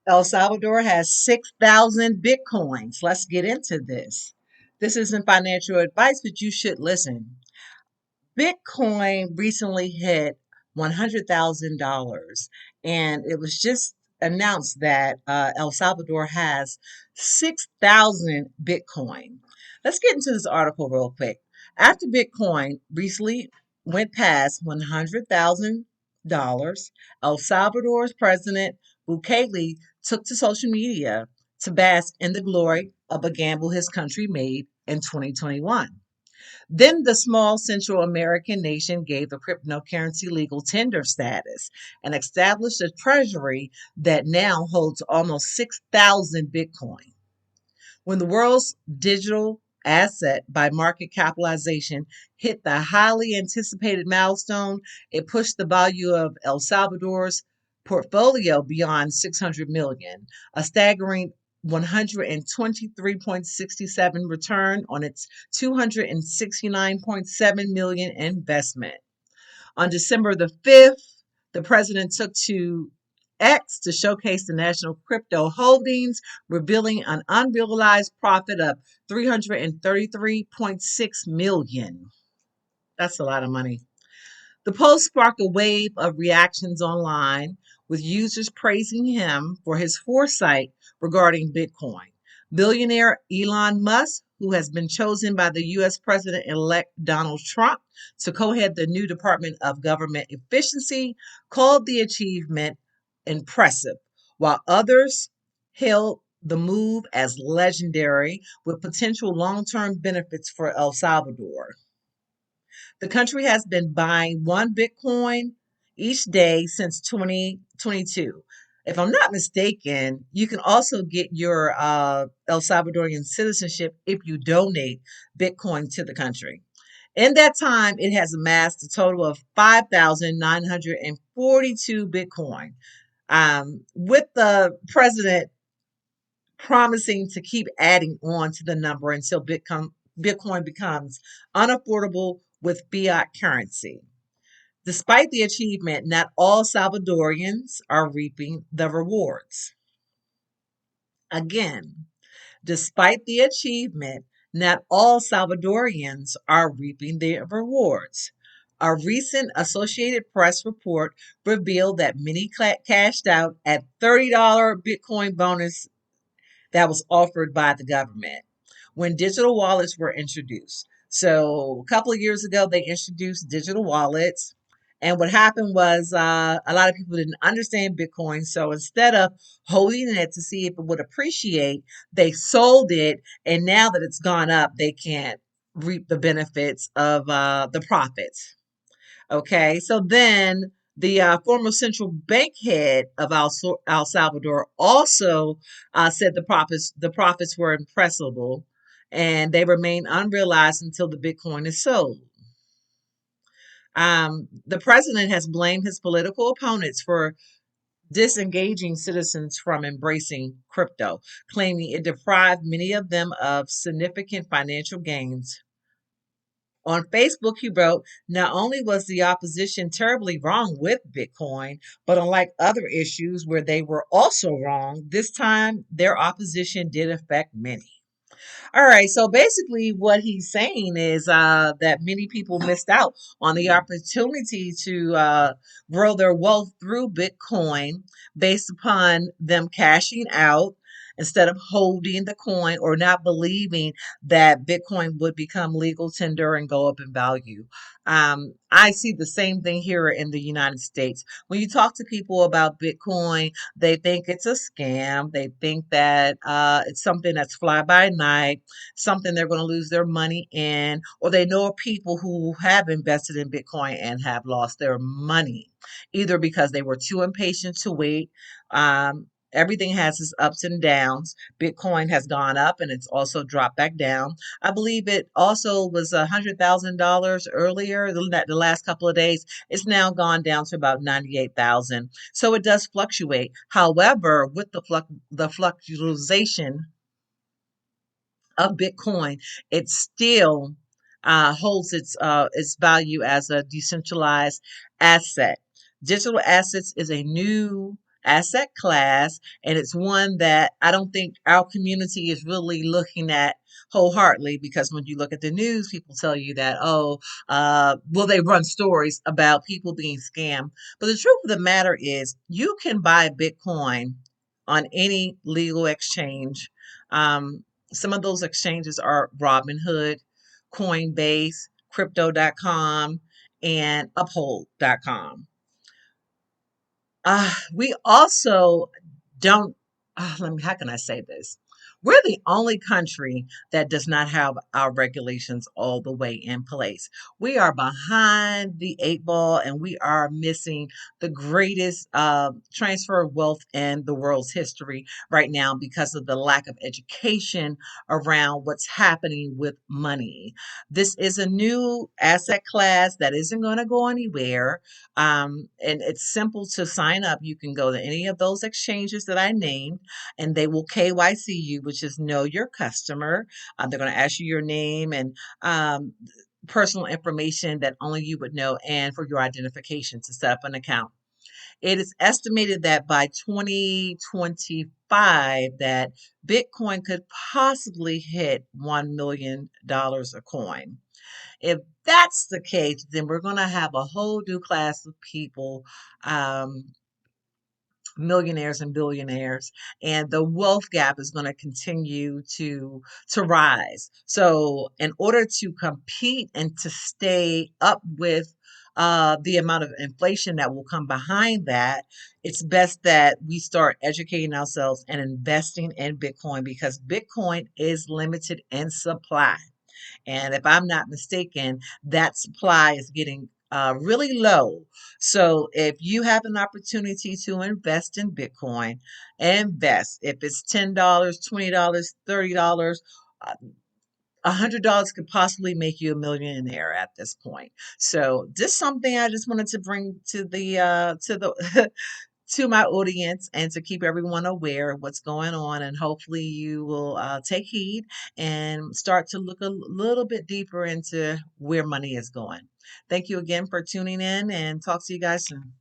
El Salvador has 6,000 Bitcoins. Let's get into this. This isn't financial advice, but you should listen. Bitcoin recently hit $100,000, and it was just announced that El Salvador has 6,000 Bitcoin. Let's get into this article real quick. After Bitcoin recently went past $100,000, El Salvador's president Bukele took to social media to bask in the glory of a gamble his country made in 2021. Then the small Central American nation gave the cryptocurrency legal tender status and established a treasury that now holds almost 6,000 Bitcoin. When the world's digital asset by market capitalization hit the highly anticipated milestone, it pushed the value of El Salvador's portfolio beyond 600 million, a staggering 123.67 return on its 269.7 million investment. On December the 5th, the president took to X to showcase the national crypto holdings, revealing an unrealized profit of 333.6 million. That's a lot of money. The post sparked a wave of reactions online, with users praising him for his foresight regarding Bitcoin. Billionaire Elon Musk, who has been chosen by the U.S. President elect Donald Trump to co head the new Department of Government Efficiency, called the achievement impressive, while others hailed the move as legendary with potential long term benefits for El Salvador. The country has been buying one Bitcoin each day since 2022. If I'm not mistaken, you can also get your El Salvadorian citizenship if you donate Bitcoin to the country. In that time, it has amassed a total of 5,942 Bitcoin. With the president promising to keep adding on to the number until Bitcoin becomes unaffordable with fiat currency. Despite the achievement, not all Salvadorians are reaping the rewards. Again, despite the achievement, not all Salvadorians are reaping the rewards. A recent Associated Press report revealed that many cashed out at $30 Bitcoin bonus that was offered by the government when digital wallets were introduced. So, a couple of years ago, they introduced digital wallets. And what happened was a lot of people didn't understand Bitcoin. So instead of holding it to see if it would appreciate, they sold it. And now that it's gone up, they can't reap the benefits of the profits. Okay, so then the former central bank head of El Salvador also said the profits were impressible, and they remain unrealized until the Bitcoin is sold. The president has blamed his political opponents for disengaging citizens from embracing crypto, claiming it deprived many of them of significant financial gains. On Facebook, he wrote, not only was the opposition terribly wrong with Bitcoin, but unlike other issues where they were also wrong, this time their opposition did affect many. All right, so basically, what he's saying is that many people missed out on the opportunity to grow their wealth through Bitcoin based upon them cashing out instead of holding the coin or not believing that Bitcoin would become legal tender and go up in value. I see the same thing here in the United States. When you talk to people about Bitcoin, they think it's a scam. They think that it's something that's fly by night, something they're going to lose their money in, or they know of people who have invested in Bitcoin and have lost their money, either because they were too impatient to wait. Everything has its ups and downs. Bitcoin has gone up and it's also dropped back down. I believe it also was $100,000 earlier, the last couple of days. It's now gone down to about 98,000. So it does fluctuate. However, with the fluctuation of Bitcoin, it still holds its value as a decentralized asset. Digital assets is a new asset class, and it's one that I don't think our community is really looking at wholeheartedly, because when you look at the news, people tell you that, oh, well, they run stories about people being scammed. But the truth of the matter is, you can buy Bitcoin on any legal exchange. Um, some of those exchanges are Robinhood, Coinbase, Crypto.com, and Uphold.com. We also don't, how can I say this? We're the only country that does not have our regulations all the way in place. We are behind the eight ball, and we are missing the greatest transfer of wealth in the world's history right now because of the lack of education around what's happening with money. This is a new asset class that isn't going to go anywhere, and it's simple to sign up. You can go to any of those exchanges that I named, and they will KYC you, which is know your customer. They're going to ask you your name and personal information that only you would know, and for your identification to set up an account. It is estimated that by 2025 that Bitcoin could possibly hit $1 million a coin. If that's the case, then we're going to have a whole new class of people, um, millionaires and billionaires, and the wealth gap is going to continue to rise. So, in order to compete and to stay up with the amount of inflation that will come behind that, it's best that we start educating ourselves and investing in Bitcoin, because Bitcoin is limited in supply. And if I'm not mistaken, that supply is getting really low. So if you have an opportunity to invest in Bitcoin, invest. If it's $10, $20, $30, $100 could possibly make you a millionaire at this point. So just something I just wanted to bring to the to my audience, and to keep everyone aware of what's going on. And hopefully, you will take heed and start to look a little bit deeper into where money is going. Thank you again for tuning in, and talk to you guys soon.